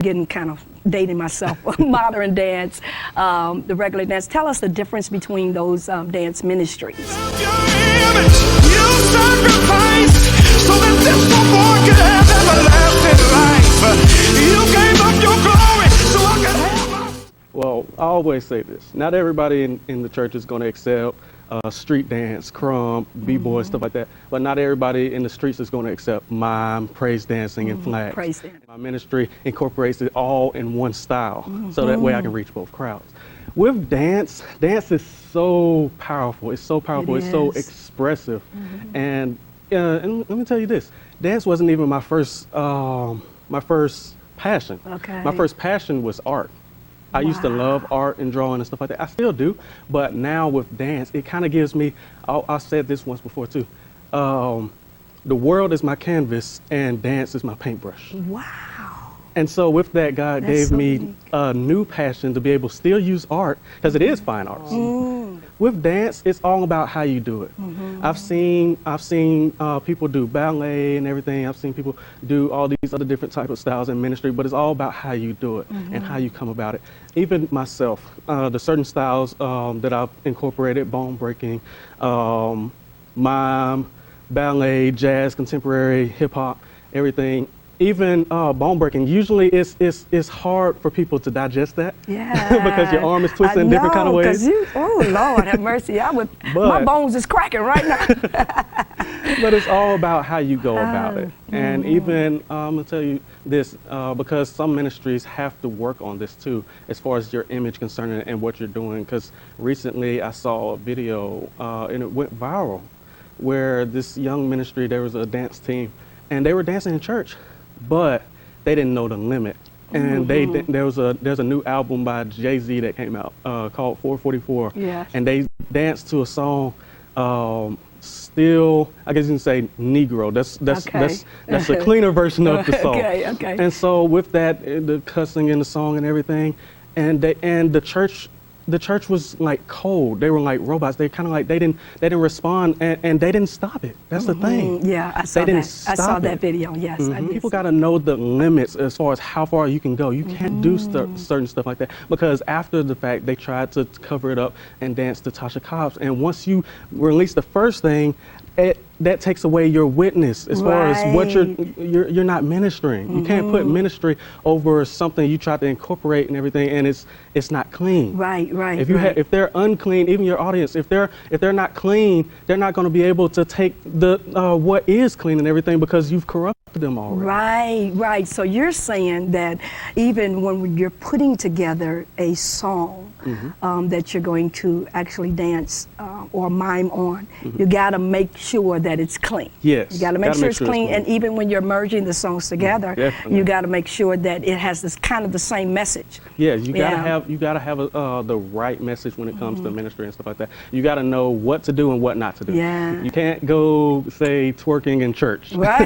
getting kind of dating myself, modern dance, the regular dance. Tell us the difference between those dance ministries. You sacrificed so that this one boy could have everlasting life. You gave up your glory so I could have. Well, I always say this. Not everybody in the church is going to excel street dance, crumb, b-boy, stuff like that. But not everybody in the streets is going to accept mime, praise dancing, and flags. Praise dance. My ministry incorporates it all in one style, so that way I can reach both crowds. With dance, dance is so powerful. It's so powerful. It's so expressive. And let me tell you this: dance wasn't even my first passion. Okay. My first passion was art. I used to love art and drawing and stuff like that. I still do, but now with dance, it kind of gives me, I said this once before too, the world is my canvas and dance is my paintbrush. Wow. And so with that, God gave me a new passion to be able to still use art, because it is fine arts. With dance, it's all about how you do it. I've seen people do ballet and everything. I've seen people do all these other different types of styles in ministry, but it's all about how you do it and how you come about it. Even myself, the certain styles that I've incorporated: bone breaking, mime, ballet, jazz, contemporary, hip hop, everything. Even bone breaking, usually it's hard for people to digest that. Yeah. Because your arm is twisted in different kind of ways. Oh Lord have mercy, my bones is cracking right now. But it's all about how you go about it. And even, I'm gonna tell you this, because some ministries have to work on this too, as far as your image concerning and what you're doing. Because recently I saw a video, and it went viral, where this young ministry, there was a dance team, and they were dancing in church, but they didn't know the limit. And there's a new album by Jay-Z that came out called 444. Yeah. And they danced to a song, still, I guess you can say Negro. That's a cleaner version of the song. Okay. And so with that, the cussing in the song and everything, and the church was like cold. They were like robots. They kind of like, they didn't respond, and they didn't stop it. That's the thing. Yeah, I saw that. I saw that video. Yes, I did. People got to know the limits as far as how far you can go. You can't do certain stuff like that, because after the fact, they tried to cover it up and dance to Tasha Cobbs. And once you release the first thing, that takes away your witness as far as what you're not ministering. You can't put ministry over something you try to incorporate and everything, and it's not clean. Right. If they're unclean, even your audience, if they're not clean, they're not going to be able to take the what is clean and everything, because you've corrupted them already. Right. So you're saying that even when you're putting together a song that you're going to actually dance or mime on, you got to make sure that it's clean. Yes. You got to make sure it's clean, and even when you're merging the songs together, you got to make sure that it has this kind of the same message. Yeah, you got to have the right message when it comes to ministry and stuff like that. You got to know what to do and what not to do. Yeah. You can't go say twerking in church. Right.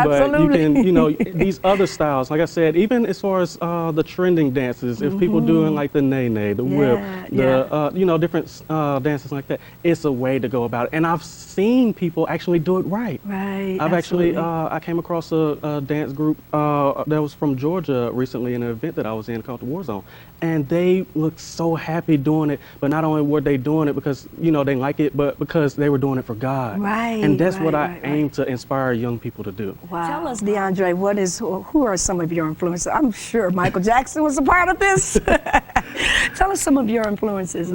Absolutely. But you can, these other styles, like I said, even as far as the trending dances, if people doing like the nay-nay, the whip, the different dances like that, it's a way to go about it. And I've seen people actually do it right. I've actually, I came across a dance group that was from Georgia recently in an event that I was in called the War Zone. And they looked so happy doing it, but not only were they doing it because, they like it, but because they were doing it for God. And that's what I aim to inspire young people to do. Wow. Tell us, Deondre, who are some of your influences? I'm sure Michael Jackson was a part of this. Tell us some of your influences.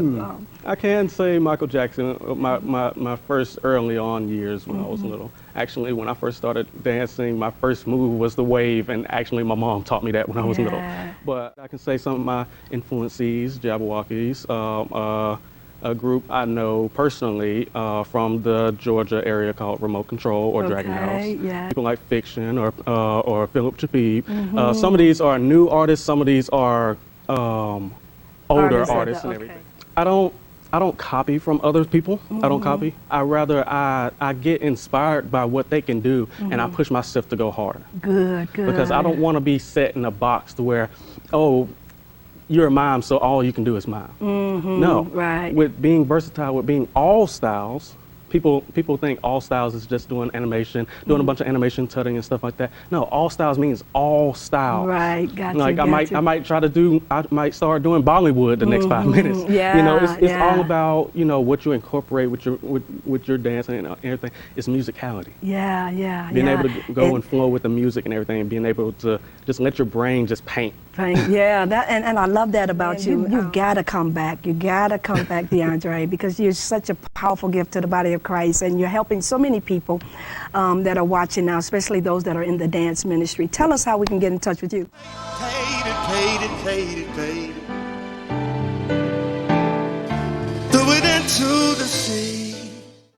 I can say Michael Jackson, my first early on years when I was little. Actually, when I first started dancing, my first move was the wave, and actually my mom taught me that when I was little. But I can say some of my influences, Jabberwockies, a group I know personally from the Georgia area called Remote Control or Dragon House. People like Fiction or Philip Chabib. Some of these are new artists, some of these are older artists and everything. I don't copy from other people. I don't copy. I get inspired by what they can do, and I push myself to go harder. Good. Because I don't want to be set in a box to where, oh, you're a mime, so all you can do is mime. No. Right. With being versatile, with being all styles, people think all styles is just doing animation, doing a bunch of animation tutting and stuff like that. No, all styles means all styles. Right, got you, Like got you. I might start doing Bollywood the next 5 minutes. Yeah, you know, it's yeah. all about, you know, what you incorporate with your dancing and everything. It's musicality. Yeah, yeah, Being yeah. able to go and flow with the music and everything, and being able to just let your brain just paint. Yeah, that and I love that about you. You've got to come back. You got to come back, Deondre, because you're such a powerful gift to the body of Christ, and you're helping so many people that are watching now, especially those that are in the dance ministry. Tell us how we can get in touch with you. Paid it. Do it in two.